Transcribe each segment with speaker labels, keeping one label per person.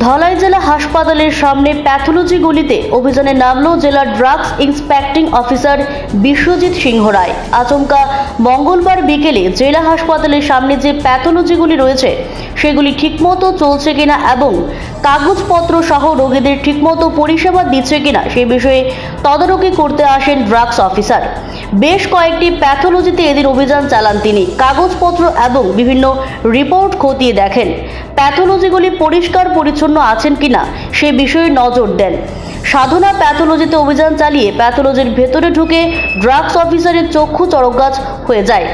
Speaker 1: ধলাই জেলা হাসপাতালের সামনে প্যাথোলজি গলিতে অভিযানে নামলো জেলার ড্রাগস ইন্সপেক্টিং অফিসার বিশ্বজিৎ সিংহ রায়। আচমকা মঙ্গলবার বিকেলে জেলা হাসপাতালের সামনে যে প্যাথোলজিগুলি রয়েছে সেগুলি ঠিকমতো চলছে কিনা এবং কাগজপত্র সহ রোগীদের ঠিকমতো পরিষেবা দিচ্ছে কিনা সেই বিষয়ে তদারকি করতে আসেন ড্রাগস অফিসার। বেশ কয়েকটি প্যাথোলজিতে এদিন অভিযান চালান তিনি। কাগজপত্র এবং বিভিন্ন রিপোর্ট খতিয়ে দেখেন, প্যাথোলজিগুলি পরিষ্কার পরিচ্ছন্ন আছেন কিনা সে বিষয়ে নজর দেন। সাধনা প্যাথোলজিতে অভিযান চালিয়ে প্যাথোলজির ভেতরে ঢুকে ড্রাগস অফিসারের চক্ষু চড়কগাছ হয়ে যায়।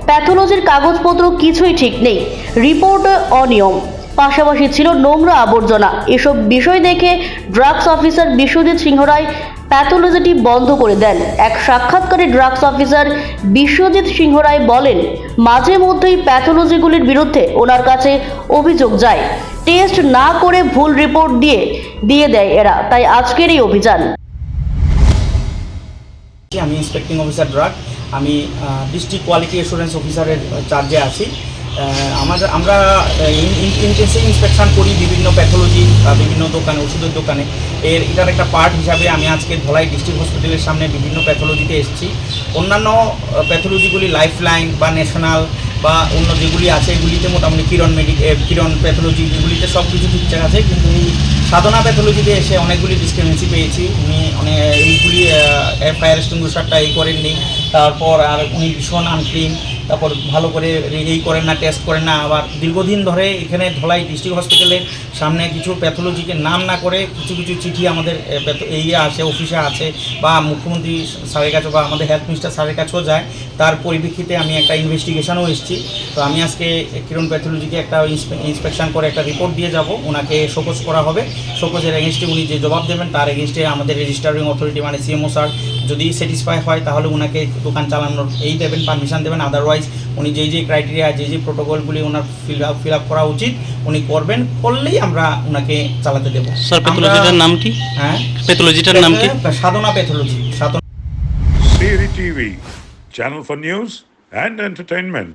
Speaker 1: প্যাথোলজির কাগজপত্র কিছুই ঠিক নেই, রিপোর্টে অনিয়ম, পাশাপাশি ছিল নোংরা আবর্জনা। এসব বিষয় দেখে ড্রাগস অফিসার বিশ্বজিৎ সিংহ রায় প্যাথোলজিটি বন্ধ করে দেন। এক সাক্ষাৎকারে ড্রাগস অফিসার বিশ্বজিৎ সিংহ রায় বলেন, মাঝে মধ্যেই প্যাথোলজিগুলির বিরুদ্ধে ওনার কাছে অভিযোগ যায়, টেস্ট না করে ভুল রিপোর্ট দিয়ে দেয় এরা, তাই আজকের এই অভিযান।
Speaker 2: আমি ইন্সপেক্টিং অফিসার ড্রাগ, আমি ডিস্ট্রিক্ট কোয়ালিটি অ্যাসুরেন্স অফিসারের চার্জে আছি। আমরা ইন্টেন্সিভ ইন্সপেকশন করি বিভিন্ন প্যাথোলজি বিভিন্ন দোকানে, ওষুধের দোকানে। এটার একটা পার্ট হিসাবে আমি আজকে ধলাই ডিস্ট্রিক্ট হসপিটালের সামনে বিভিন্ন প্যাথোলজিতে এসেছি। অন্যান্য প্যাথোলজিগুলি লাইফ লাইন বা ন্যাশনাল বা অন্য যেগুলি আছে এগুলিতে মোটামুটি কিরণ প্যাথোলজি এগুলিতে সব কিছু ঠিকঠাক আছে, কিন্তু এই সাধনা প্যাথোলজিতে এসে অনেকগুলি ডিসক্রিমিনেন্সি পেয়েছি। উনি এইগুলি ফায়ার এক্সটিংগুইশারটা করেননি, তারপর আর উনি ভীষণ আনক্লিন, তারপর ভালো করে এই করেন না, টেস্ট করেন না। আবার দীর্ঘদিন ধরে এখানে ধলাই ডিস্ট্রিক্ট হসপিটালের সামনে কিছু প্যাথোলজিকে নাম না করে কিছু কিছু চিঠি আমাদের আছে, অফিসে আছে বা মুখ্যমন্ত্রী স্যারের কাছে বা আমাদের হেলথ মিনিস্টার স্যারের কাছেও যায়। তার পরিপ্রেক্ষিতে আমি একটা ইনভেস্টিগেশনও এসেছি। তো আমি আজকে কিরণ প্যাথোলজিকে একটা ইন্সপেকশন করে একটা রিপোর্ট দিয়ে যাব, ওনাকে শোকজ করা হবে। শোকজের এগেনস্টে উনি যে জবাব দেবেন তার এগেনস্টে আমাদের রেজিস্টারিং অথরিটি মানে সিএমও স্যার যদি স্যাটিসফাই হয় তাহলে ওনাকে দোকান চালানোর দেবেন, পারমিশন দেবেন। আদারওয়াইজ উনি যেই ক্রাইটেরিয়া যেই প্রোটোকলগুলি ওনার ফিল আপ করা উচিত উনি করলেই আমরা ওনাকে চালাতে দেবো।
Speaker 3: স্যার প্যাথোলজিটার নাম কি?
Speaker 2: হ্যাঁ,
Speaker 3: প্যাথোলজিটার নাম কি?
Speaker 2: সাধনা pathology.
Speaker 4: Siri TV, channel for news and entertainment.